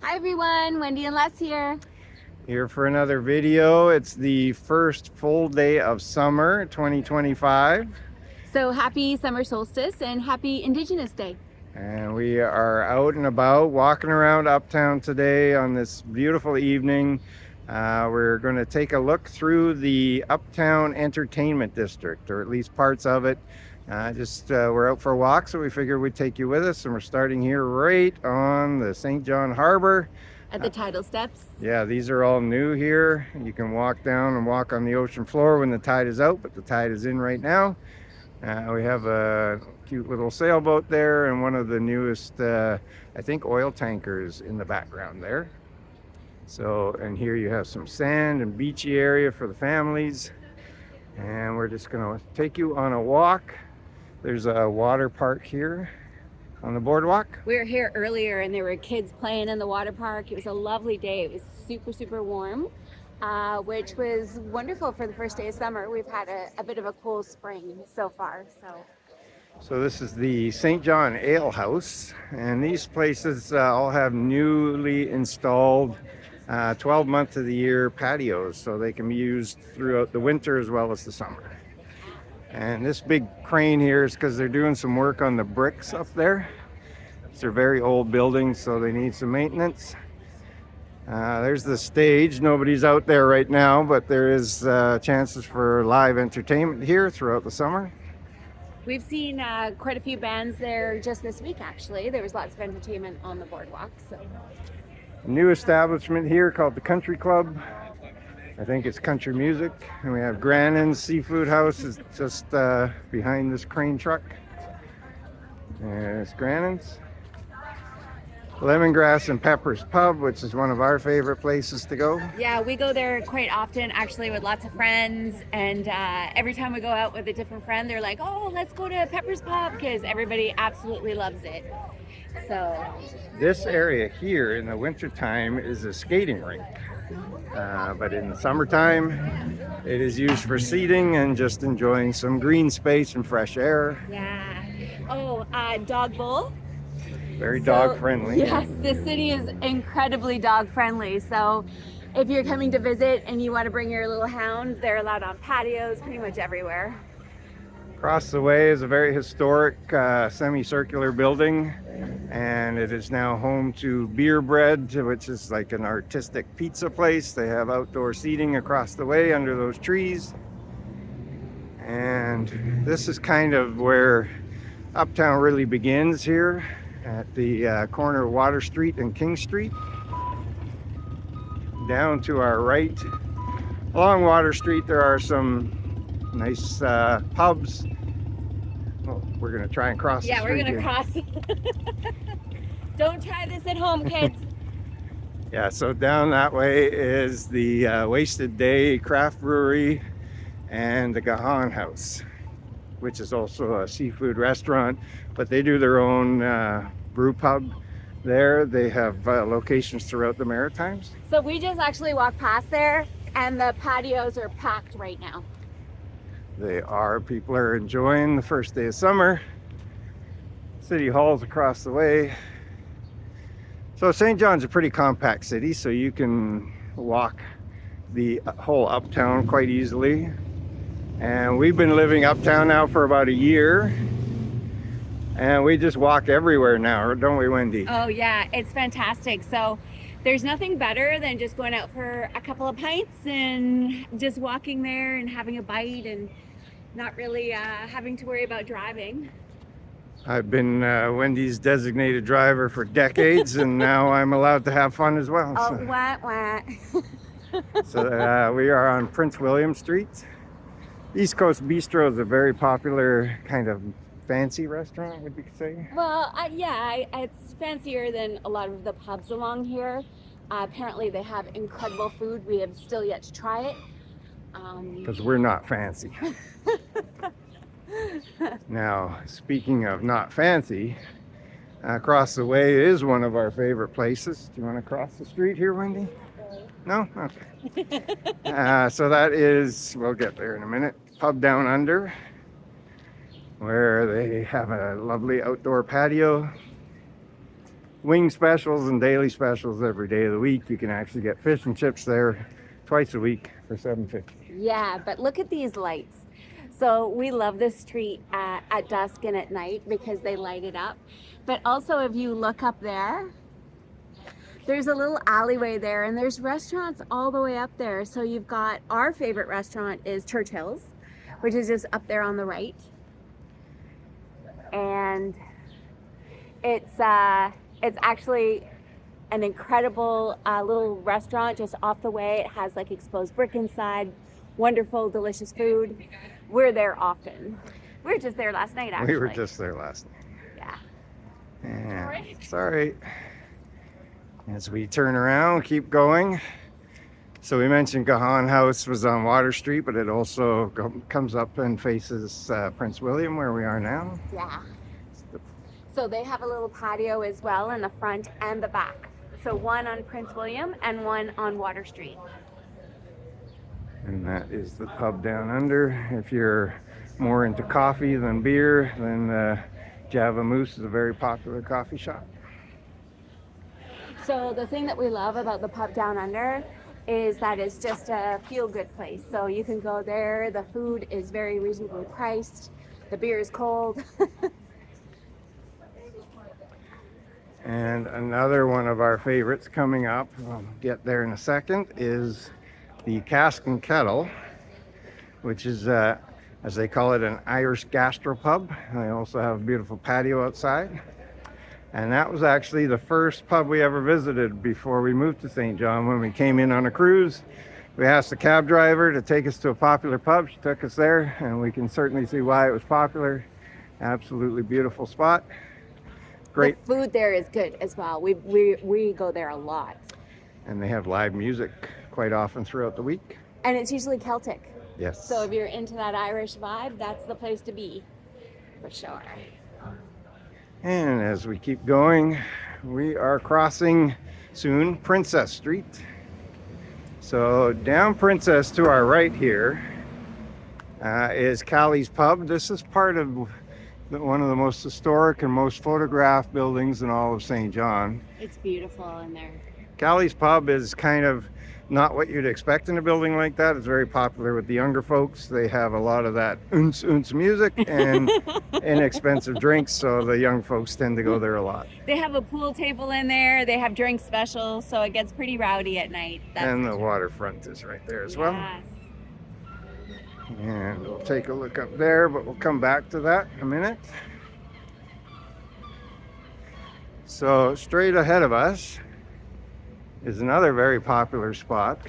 Hi everyone, Wendy and Les here. Here for another video. It's the first full day of summer 2025, So happy summer solstice and happy Indigenous Day. and we are out and about walking around Uptown today on this beautiful evening. We're going to take a look through the Uptown Entertainment District, or at least parts of it. We're out for a walk, so we figured we'd take you with us, and we're starting here right on the St. John Harbor. At the tidal steps. Yeah, these are all new here. You can walk down and walk on the ocean floor when the tide is out, but the tide is in right now. We have a cute little sailboat there and one of the newest, I think, oil tankers in the background there. So, and here you have some sand and beachy area for the families. And we're just going to take you on a walk. There's a water park here on the boardwalk. We were here earlier and there were kids playing in the water park. It was a lovely day. It was super warm, which was wonderful for the first day of summer. We've had a bit of a cool spring so far. So this is the St. John Ale House, and these places all have newly installed 12 months of the year patios, so they can be used throughout the winter as well as the summer. And this big crane here is because they're doing some work on the bricks up there. They're very old buildings, so they need some maintenance. There's the stage. Nobody's out there right now, but there is chances for live entertainment here throughout the summer. We've seen quite a few bands there just this week, actually. There was lots of entertainment on the boardwalk. So, A new establishment here called the Country Club. I think it's country music. And we have Grannon's Seafood House is just behind this crane truck. There's Grannon's. Lemongrass and Pepper's Pub, which is one of our favorite places to go. yeah, we go there quite often, actually, with lots of friends. And every time we go out with a different friend, they're like, oh, let's go to Pepper's Pub, because everybody absolutely loves it. So This area here in the wintertime is a skating rink. But in the summertime, it is used for seating and just enjoying some green space and fresh air. yeah. Oh, dog bowl. Very dog friendly. Yes, the city is incredibly dog friendly. So if you're coming to visit and you want to bring your little hound, they're allowed on patios pretty much everywhere. Across the way is a very historic semicircular building, and it is now home to Beer Bread, which is like an artistic pizza place. They have outdoor seating across the way under those trees. And this is kind of where Uptown really begins here at the corner of Water Street and King Street. Down to our right, along Water Street, there are some nice pubs. Well, we're going to try and cross the street. Yeah, we're going to here. cross. Don't try this at home, kids. Yeah, so down that way is the Wasted Day Craft Brewery and the Gahan House, which is also a seafood restaurant, but they do their own brew pub there. They have locations throughout the Maritimes. So we just actually walked past there and the patios are packed right now. They are. People are enjoying the first day of summer. City Hall's across the way. So St. John's a pretty compact city, so you can walk the whole Uptown quite easily. And we've been living Uptown now for about a year. And we just walk everywhere now, don't we, Wendy? Oh yeah, it's fantastic. So there's nothing better than just going out for a couple of pints and just walking there and having a bite and not really having to worry about driving. I've been Wendy's designated driver for decades, and now I'm allowed to have fun as well. Oh, wah. So we are on Prince William Street. East Coast Bistro is a very popular kind of fancy restaurant, would you say? Well, it's fancier than a lot of the pubs along here. Apparently they have incredible food. We have still yet to try it. Because we're not fancy. Now, speaking of not fancy, across the way is one of our favorite places. Do you want to cross the street here, Wendy? No? Okay. So that is, we'll get there in a minute, Pub Down Under, where they have a lovely outdoor patio. wing specials and daily specials every day of the week. You can actually get fish and chips there twice a week for $7.50. Yeah, but look at these lights. So we love this street at dusk and at night because they light it up. But also if you look up there, there's a little alleyway there and there's restaurants all the way up there. So you've got our favorite restaurant is Churchill's, which is just up there on the right. And it's actually an incredible little restaurant just off the way. It has like exposed brick inside, wonderful, delicious food. We're there often. We were just there last night, actually. We were just there last night. Yeah. And sorry. As we turn around, keep going. So we mentioned Gahan House was on Water Street, but it also comes up and faces Prince William, where we are now. Yeah. So they have a little patio as well in the front and the back. So one on Prince William and one on Water Street. And that is the pub down under. If you're more into coffee than beer, then Java Moose is a very popular coffee shop. So the thing that we love about the pub down under is that it's just a feel-good place. So you can go there, the food is very reasonably priced, the beer is cold. And another one of our favorites coming up, I'll get there in a second, is the Cask and Kettle, which is, as they call it, an Irish gastropub. They also have a beautiful patio outside. And that was actually the first pub we ever visited before we moved to St. John. When we came in on a cruise, we asked the cab driver to take us to a popular pub. She took us there, and we can certainly see why it was popular. Absolutely beautiful spot. Great. The food there is good as well. We go there a lot. And they have live music quite often throughout the week. And it's usually Celtic. Yes. So if you're into that Irish vibe, that's the place to be, for sure. And as we keep going, we are crossing soon Princess Street. So down Princess to our right here is Callie's Pub. This is part of one of the most historic and most photographed buildings in all of St. John. It's beautiful in there. Callie's Pub is kind of not what you'd expect in a building like that. It's very popular with the younger folks. They have a lot of that oons music and inexpensive drinks, so the young folks tend to go there a lot. They have a pool table in there. They have drink specials, so it gets pretty rowdy at night. And the waterfront is right there as well. And we'll take a look up there, but we'll come back to that in a minute. So straight ahead of us is another very popular spot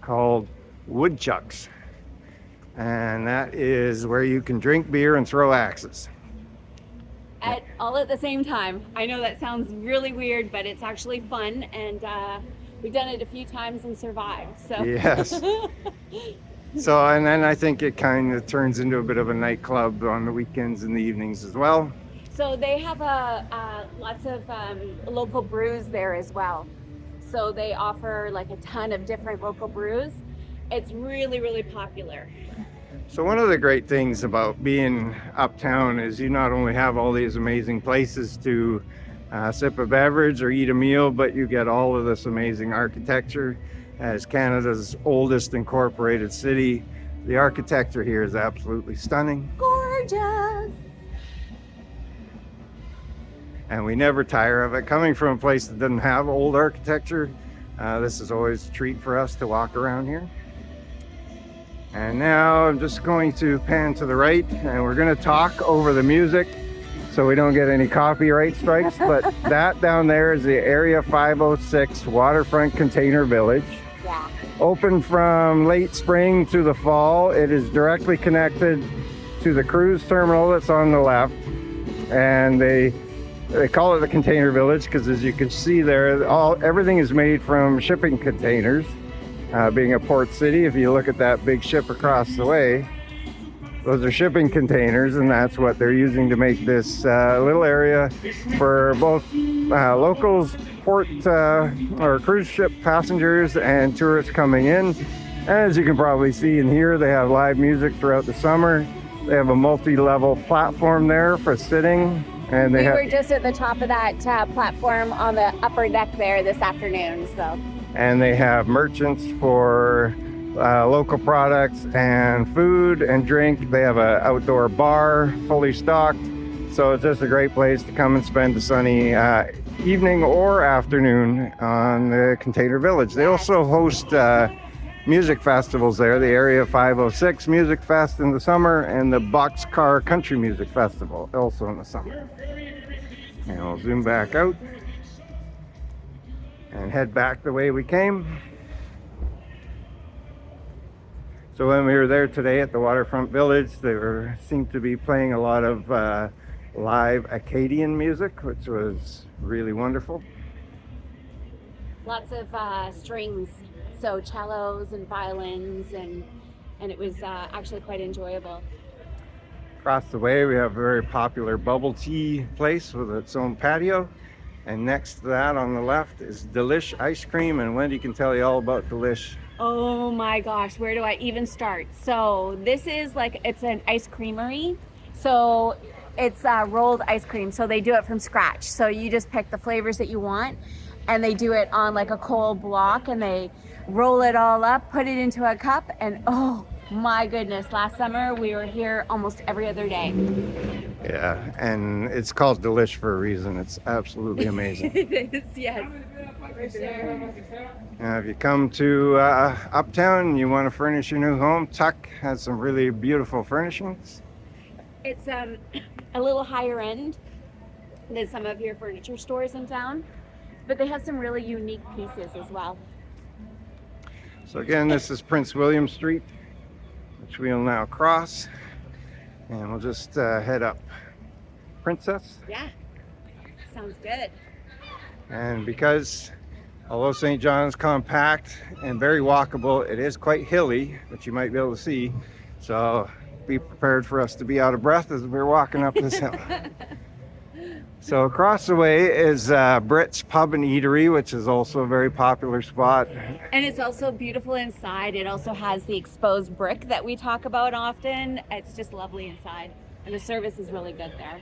called Woodchucks. And that is where you can drink beer and throw axes. All at the same time. I know that sounds really weird, but it's actually fun, and we've done it a few times and survived. So. Yes. So, and then I think it kind of turns into a bit of a nightclub on the weekends and the evenings as well. So they have lots of local brews there as well. So they offer like a ton of different local brews. It's really, really popular. So one of the great things about being uptown is you not only have all these amazing places to sip a beverage or eat a meal, but you get all of this amazing architecture. As Canada's oldest incorporated city, the architecture here is absolutely stunning. Gorgeous! And we never tire of it. Coming from a place that doesn't have old architecture, this is always a treat for us to walk around here. And now I'm just going to pan to the right, and we're going to talk over the music so we don't get any copyright strikes. But that down there is the Area 506 Waterfront Container Village. Yeah. Open from late spring to the fall. It is directly connected to the cruise terminal that's on the left. And they call it the Container Village because, as you can see there, everything is made from shipping containers. Being a port city, if you look at that big ship across the way, those are shipping containers, and that's what they're using to make this little area for both locals, port or cruise ship passengers, and tourists coming in. And as you can probably see in here, they have live music throughout the summer. They have a multi-level platform there for sitting, And they We have were just at the top of that platform on the upper deck there this afternoon. So and they have merchants for local products and food and drink. They have an outdoor bar fully stocked. So it's just a great place to come and spend a sunny evening or afternoon on the Container Village. They also host music festivals there, the Area 506 Music Fest in the summer and the Boxcar Country Music Festival also in the summer. And we'll zoom back out and head back the way we came. So when we were there today at the Waterfront Village, there seemed to be playing a lot of live Acadian music, which was really wonderful. lots of strings, so cellos and violins, and it was actually quite enjoyable. Across the way, we have a very popular bubble tea place with its own patio. And next to that on the left is Delish Ice Cream. And Wendy can tell you all about Delish. Oh my gosh, where do I even start? So this is like, it's an ice creamery. So it's rolled ice cream. So they do it from scratch. So you just pick the flavors that you want, and they do it on like a cold block, and they roll it all up, put it into a cup, and oh my goodness, last summer we were here almost every other day. Yeah, and it's called Delish for a reason. It's absolutely amazing. It is, yes, for sure. Now, if you come to Uptown and you want to furnish your new home, Tuck has some really beautiful furnishings. It's a little higher end than some of your furniture stores in town, but they have some really unique pieces as well. So again, this is Prince William Street, which we'll now cross, and we'll just head up Princess. Yeah, sounds good. And because although St. John is compact and very walkable, it is quite hilly, which you might be able to see. So be prepared for us to be out of breath as we're walking up this hill. So across the way is Britt's Pub and Eatery, which is also a very popular spot. And it's also beautiful inside. It also has the exposed brick that we talk about often. It's just lovely inside, and the service is really good there.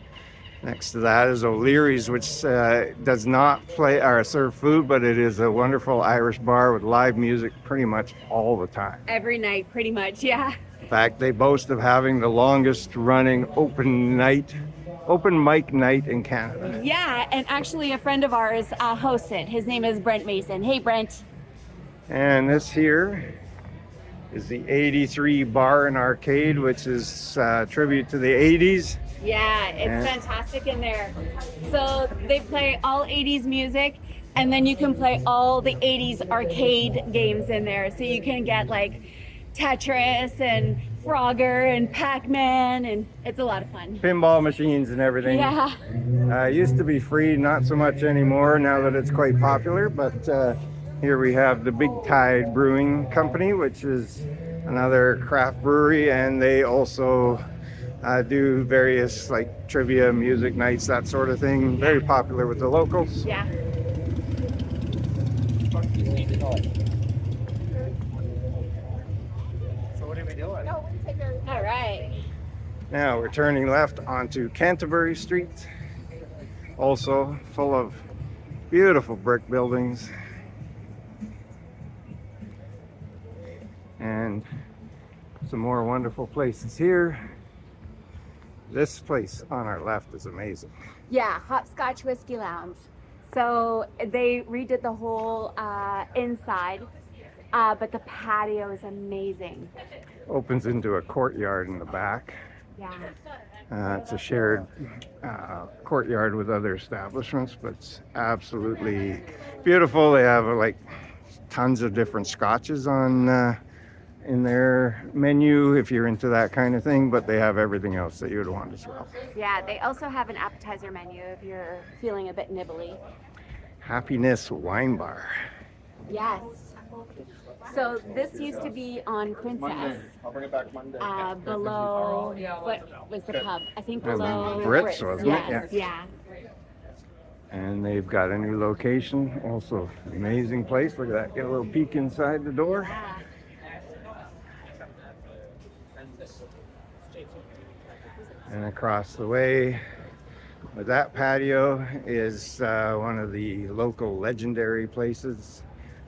Next to that is O'Leary's, which does not play or serve food, but it is a wonderful Irish bar with live music pretty much all the time. Every night, pretty much, yeah. In fact, they boast of having the longest running open mic night in Canada. Yeah, and actually a friend of ours hosts it. His name is Brent Mason. Hey, Brent. And this here is the 83 Bar and Arcade, which is tribute to the 80s. Yeah, it's fantastic in there. So they play all 80s music, and then you can play all the 80s arcade games in there. So you can get like Tetris and Frogger and Pac-Man, and it's a lot of fun. Pinball machines and everything. Yeah. Used to be free, not so much anymore now that it's quite popular, but here we have the Big Tide Brewing Company, which is another craft brewery, and they also do various like trivia, music nights, that sort of thing. Very popular with the locals. Yeah. So what are we doing? All right. Now we're turning left onto Canterbury Street, also full of beautiful brick buildings. And some more wonderful places here. This place on our left is amazing. Yeah, Hopscotch Whiskey Lounge. So they redid the whole inside, but the patio is amazing. Opens into a courtyard in the back. Yeah. It's a shared courtyard with other establishments, but it's absolutely beautiful. They have like tons of different scotches on in their menu if you're into that kind of thing, but they have everything else that you would want as well. Yeah, they also have an appetizer menu if you're feeling a bit nibbly. Happiness Wine Bar. Yes. So this used to be on Princess, below, what was the pub? I think below Brits, wasn't it? Yes, yeah. And they've got a new location, also amazing place. Look at that, get a little peek inside the door. Yeah. And across the way But that patio is one of the local legendary places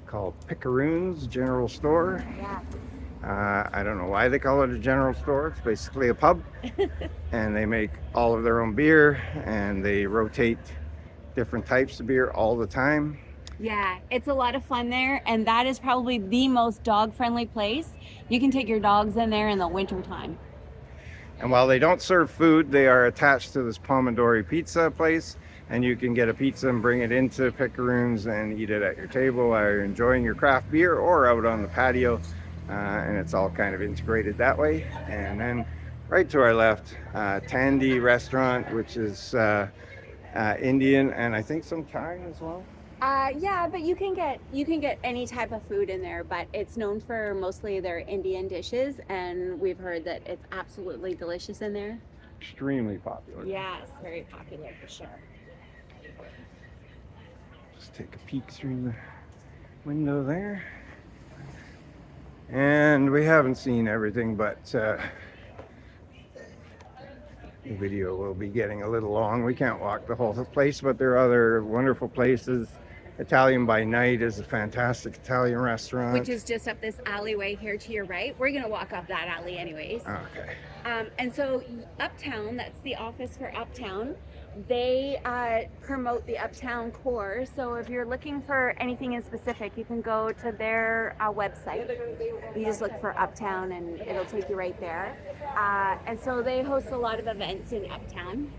called Picaroon's General Store. Yes. I don't know why they call it a general store. It's basically a pub, and they make all of their own beer, and they rotate different types of beer all the time. Yeah, it's a lot of fun there, and that is probably the most dog-friendly place. You can take your dogs in there in the winter time. And while they don't serve food, they are attached to this Pomodori pizza place, and you can get a pizza and bring it into Picaroon's and eat it at your table while you're enjoying your craft beer or out on the patio. And it's all kind of integrated that way. And then right to our left, Tandy Restaurant, which is Indian and I think some Thai as well. Yeah, but you can get any type of food in there, but it's known for mostly their Indian dishes, and we've heard that it's absolutely delicious in there. Extremely popular. Yes, very popular for sure. Just take a peek through the window there. And we haven't seen everything, but the video will be getting a little long. We can't walk the whole place, but there are other wonderful places. Italian by Night is a fantastic Italian restaurant. Which is just up this alleyway here to your right. We're going to walk up that alley anyways. Okay. And so Uptown, that's the office for Uptown. They promote the Uptown core. So if you're looking for anything in specific, you can go to their website. You just look for Uptown and it'll take you right there. And so they host a lot of events in Uptown.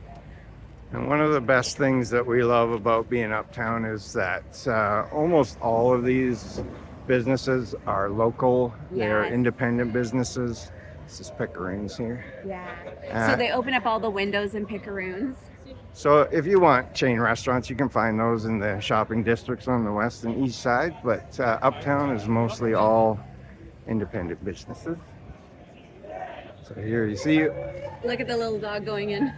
And one of the best things that we love about being uptown is that almost all of these businesses are local. Yes. They are independent businesses. This is Picaroon's here. Yeah. So they open up all the windows in Picaroon's. So if you want chain restaurants, you can find those in the shopping districts on the west and east side. But uptown is mostly all independent businesses. So here you see Look at the little dog going in.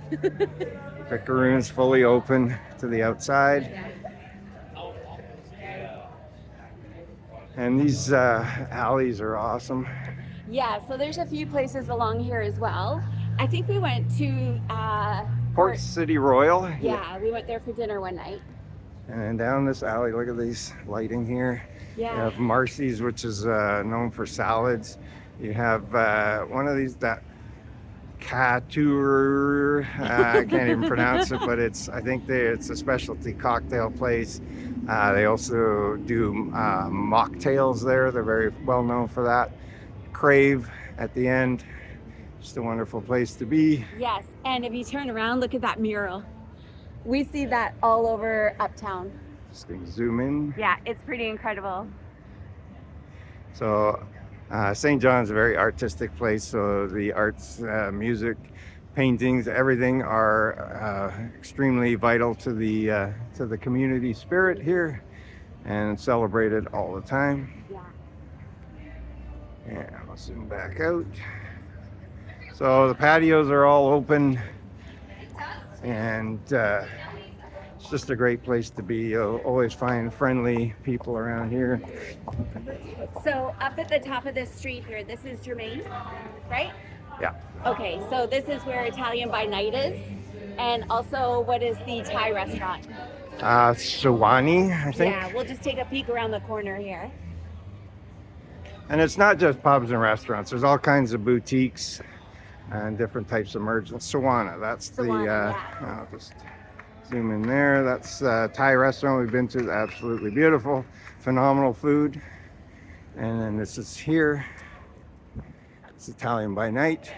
Picaroon's fully open to the outside. And these alleys are awesome. Yeah, so there's a few places along here as well. I think we went to Port City Royal. Yeah, we went there for dinner one night. And then down this alley, look at these lighting here. Yeah. You have Marcy's, which is known for salads. You have one of these, that Couture, I can't even pronounce it, but it's a specialty cocktail place. They also do mocktails there. They're very well known for that. Crave at the end, just a wonderful place to be. Yes, and if you turn around, look at that mural. We see that all over Uptown. Just gonna zoom in. Yeah, it's pretty incredible. So St. John's a very artistic place, so the arts, music, paintings, everything are extremely vital to the community spirit here, and celebrated all the time. Yeah. And I'll zoom back out. So the patios are all open, and it's just a great place to be. You'll always find friendly people around here. So up at the top of this street here, this is Germain, right? Yeah. Okay, so this is where Italian by Night is. And also, what is the Thai restaurant? Sawani, I think. Yeah, we'll just take a peek around the corner here. And it's not just pubs and restaurants. There's all kinds of boutiques and different types of merchants. Sawana, that's Sawana, the, I'll just zoom in there. That's a Thai restaurant we've been to. Absolutely beautiful, phenomenal food. And then this is here. It's Italian by Night,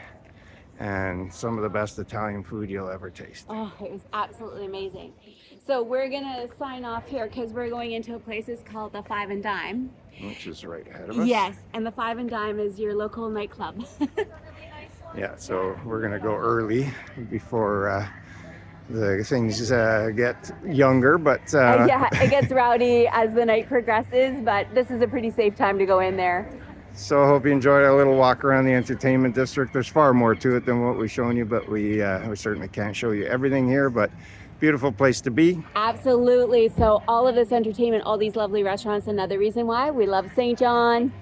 and some of the best Italian food you'll ever taste. Oh, it was absolutely amazing. So we're gonna sign off here because we're going into a place that's called the Five and Dime. Which is right ahead of us. Yes, and the Five and Dime is your local nightclub. Yeah, so we're gonna go early before the things get younger, but yeah, it gets rowdy as the night progresses, but this is a pretty safe time to go in there. So I hope you enjoyed our little walk around the entertainment district. There's far more to it than what we've shown you, but we certainly can't show you everything here, but beautiful place to be. Absolutely. So all of this entertainment, all these lovely restaurants, another reason why we love St. John.